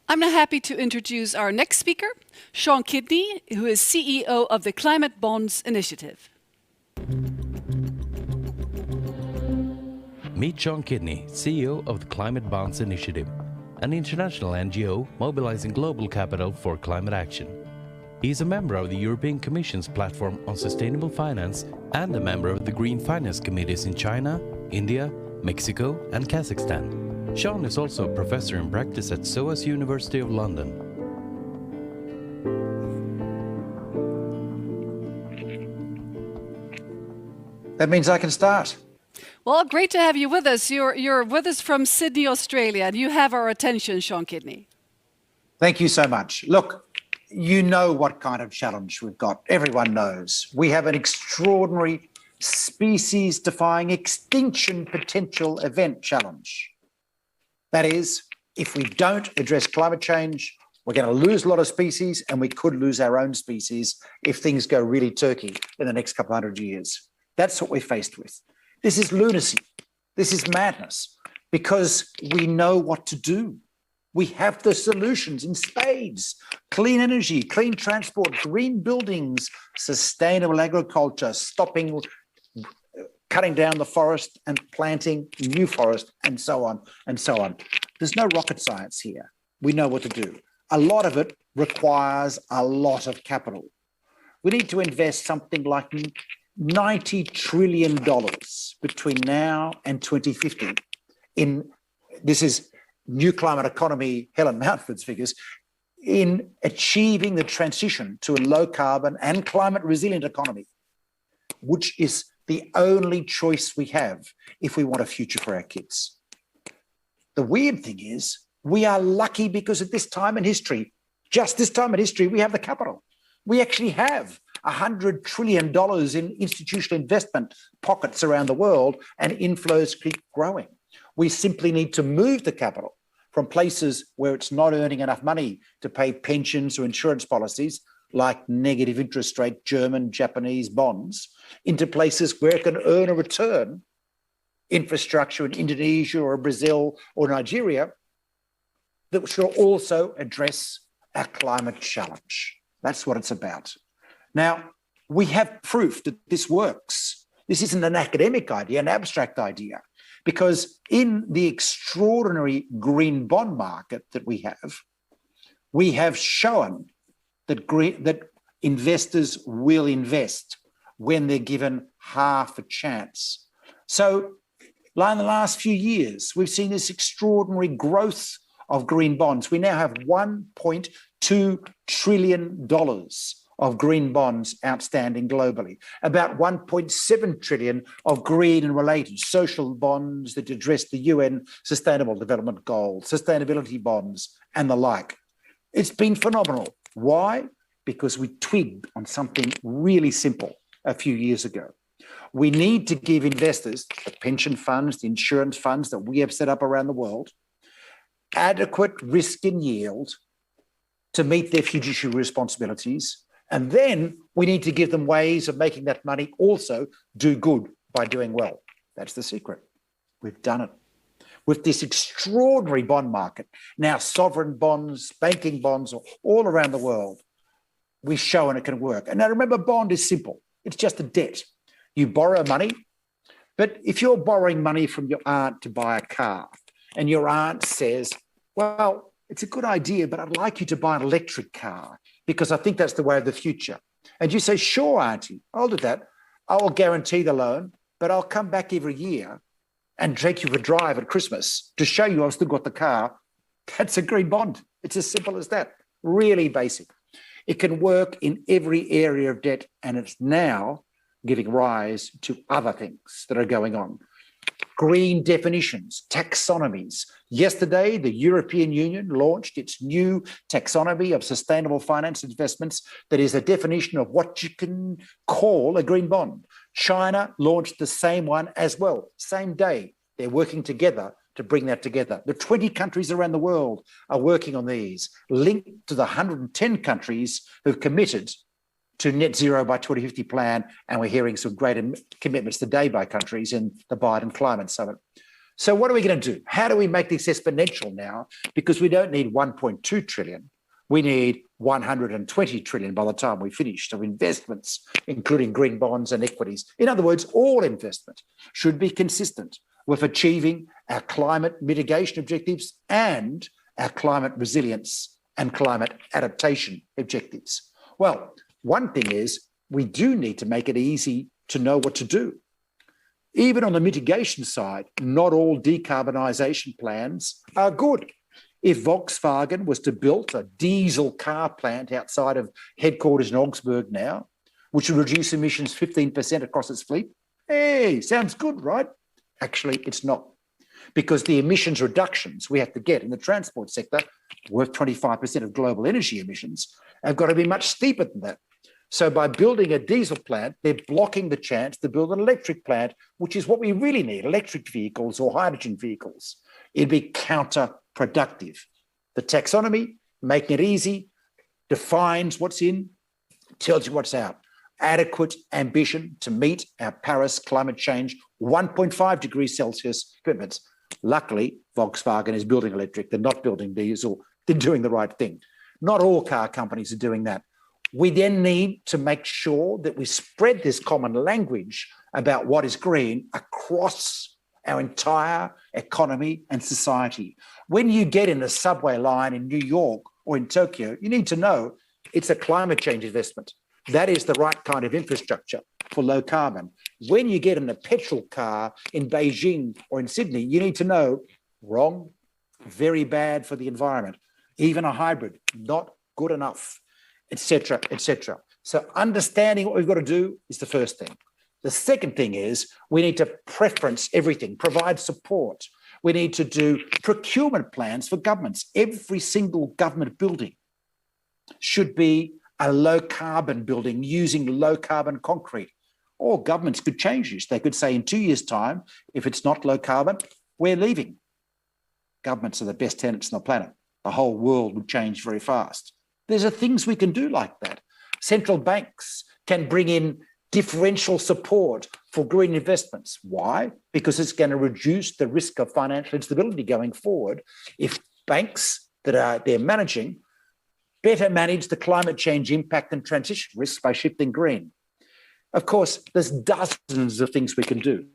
I'm now happy to introduce our next speaker, Sean Kidney, who is CEO of the Climate Bonds Initiative. Meet Sean Kidney, CEO of the Climate Bonds Initiative, an international NGO mobilizing global capital for climate action. He is a member of the European Commission's platform on sustainable finance and a member of the Green Finance Committees in China, India, Mexico and Kazakhstan. Sean is also a professor in practice at SOAS University of London. That means I can start. Well, great to have you with us. You're with us from Sydney, Australia, and you have our attention, Sean Kidney. Thank you so much. Look, you know what kind of challenge we've got. Everyone knows. We have an extraordinary species-defying extinction potential event challenge. That is, if we don't address climate change, we're going to lose a lot of species, and we could lose our own species if things go really turkey in the next couple 100 years. That's what we're faced with. This is lunacy. This is madness, because we know what to do. We have the solutions in spades: clean energy, clean transport, green buildings, sustainable agriculture, stopping cutting down the forest and planting new forest, and so on and so on. There's no rocket science here. We know what to do. A lot of it requires a lot of capital. We need to invest something like $90 trillion between now and 2050 in, this is New Climate Economy, Helen Mountford's figures, in achieving the transition to a low carbon and climate resilient economy, which is the only choice we have if we want a future for our kids. The weird thing is, we are lucky because at this time in history, just this time in history, we have the capital. We actually have $100 trillion in institutional investment pockets around the world, and inflows keep growing. We simply need to move the capital from places where it's not earning enough money to pay pensions or insurance policies, like negative interest rate German, Japanese bonds, into places where it can earn a return, infrastructure in Indonesia or Brazil or Nigeria, that should also address our climate challenge. That's what it's about. Now, we have proof that this works. This isn't an academic idea, an abstract idea, because in the extraordinary green bond market that we have shown that investors will invest when they're given half a chance. So in the last few years, we've seen this extraordinary growth of green bonds. We now have $1.2 trillion of green bonds outstanding globally, about 1.7 trillion of green and related social bonds that address the UN Sustainable Development Goals, sustainability bonds, and the like. It's been phenomenal. Why? Because we twigged on something really simple a few years ago. We need to give investors, the pension funds, the insurance funds that we have set up around the world, adequate risk and yield to meet their fiduciary responsibilities. And then we need to give them ways of making that money also do good by doing well. That's the secret. We've done it. With this extraordinary bond market, now sovereign bonds, banking bonds, all around the world, we've shown it can work. And now remember, bond is simple. It's just a debt. You borrow money, but if you're borrowing money from your aunt to buy a car, and your aunt says, well, it's a good idea, but I'd like you to buy an electric car because I think that's the way of the future. And you say, sure, auntie, I'll do that. I will guarantee the loan, but I'll come back every year and take you for a drive at Christmas to show you I've still got the car. That's a green bond. It's as simple as that. Really basic. It can work in every area of debt, and it's now giving rise to other things that are going on. Green definitions, taxonomies. Yesterday, the European Union launched its new taxonomy of sustainable finance investments that is a definition of what you can call a green bond. China launched the same one as well, same day. They're working together to bring that together. The 20 countries around the world are working on these, linked to the 110 countries who've committed to net zero by 2050 plan, and we're hearing some great commitments today by countries in the Biden Climate Summit. So what are we going to do? How do we make this exponential now? Because we don't need 1.2 trillion. We need 120 trillion by the time we finish of investments, including green bonds and equities. In other words, all investment should be consistent with achieving our climate mitigation objectives and our climate resilience and climate adaptation objectives. Well, one thing is we do need to make it easy to know what to do. Even on the mitigation side, not all decarbonisation plans are good. If Volkswagen was to build a diesel car plant outside of headquarters in Augsburg now, which would reduce emissions 15% across its fleet, hey, sounds good, right? Actually, it's not. Because the emissions reductions we have to get in the transport sector, worth 25% of global energy emissions, have got to be much steeper than that. So by building a diesel plant, they're blocking the chance to build an electric plant, which is what we really need, electric vehicles or hydrogen vehicles. It'd be counterproductive. The taxonomy, making it easy, defines what's in, tells you what's out. Adequate ambition to meet our Paris climate change 1.5 degrees Celsius commitments. Luckily, Volkswagen is building electric. They're not building diesel. They're doing the right thing. Not all car companies are doing that. We then need to make sure that we spread this common language about what is green across our entire economy and society. When you get in the subway line in New York or in Tokyo, you need to know it's a climate change investment. That is the right kind of infrastructure for low carbon. When you get in a petrol car in Beijing or in Sydney, you need to know wrong, very bad for the environment. Even a hybrid, not good enough, etc., etc. So understanding what we've got to do is the first thing. The second thing is we need to preference everything, provide support. We need to do procurement plans for governments. Every single government building should be a low carbon building using low carbon concrete. Or governments could change this. They could say in 2 years' time, if it's not low carbon, we're leaving. Governments are the best tenants on the planet. The whole world would change very fast. There's things we can do like that. Central banks can bring in differential support for green investments. Why? Because it's going to reduce the risk of financial instability going forward if banks that are they're managing better manage the climate change impact and transition risks by shifting green. Of course, there's dozens of things we can do.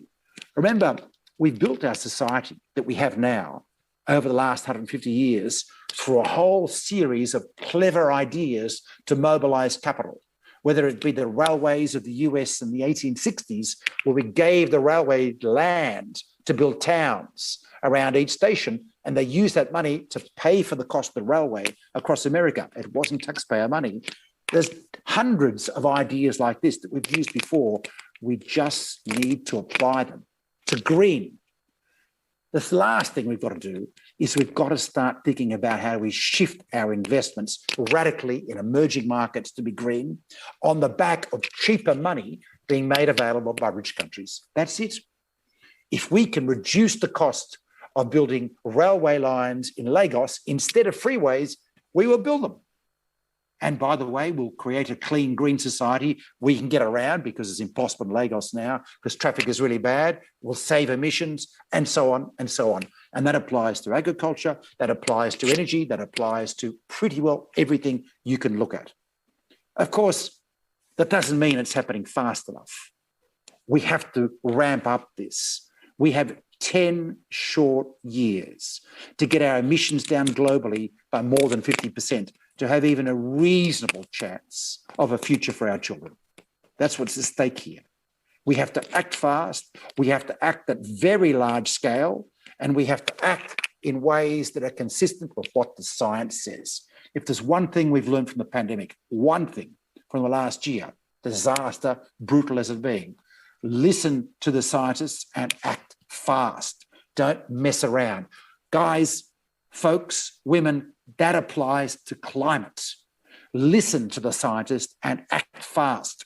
Remember, we've built our society that we have now over the last 150 years through a whole series of clever ideas to mobilize capital, whether it be the railways of the US in the 1860s, where we gave the railway land to build towns around each station, and they used that money to pay for the cost of the railway across America. It wasn't taxpayer money. There's hundreds of ideas like this that we've used before. We just need to apply them to green. This last thing we've got to do is we've got to start thinking about how we shift our investments radically in emerging markets to be green on the back of cheaper money being made available by rich countries. That's it. If we can reduce the cost of building railway lines in Lagos instead of freeways, we will build them. And by the way, we'll create a clean, green society we can get around because it's impossible in Lagos now because traffic is really bad. We'll save emissions and so on and so on. And that applies to agriculture, that applies to energy, that applies to pretty well everything you can look at. Of course, that doesn't mean it's happening fast enough. We have to ramp up this. We have 10 short years to get our emissions down globally by more than 50%. To have even a reasonable chance of a future for our children. That's what's at stake here. We have to act fast, we have to act at very large scale, and we have to act in ways that are consistent with what the science says. If there's one thing we've learned from the pandemic, one thing from the last year, disaster, brutal as it being, listen to the scientists and act fast. Don't mess around. Guys, folks, women, that applies to climate. Listen to the scientists and act fast.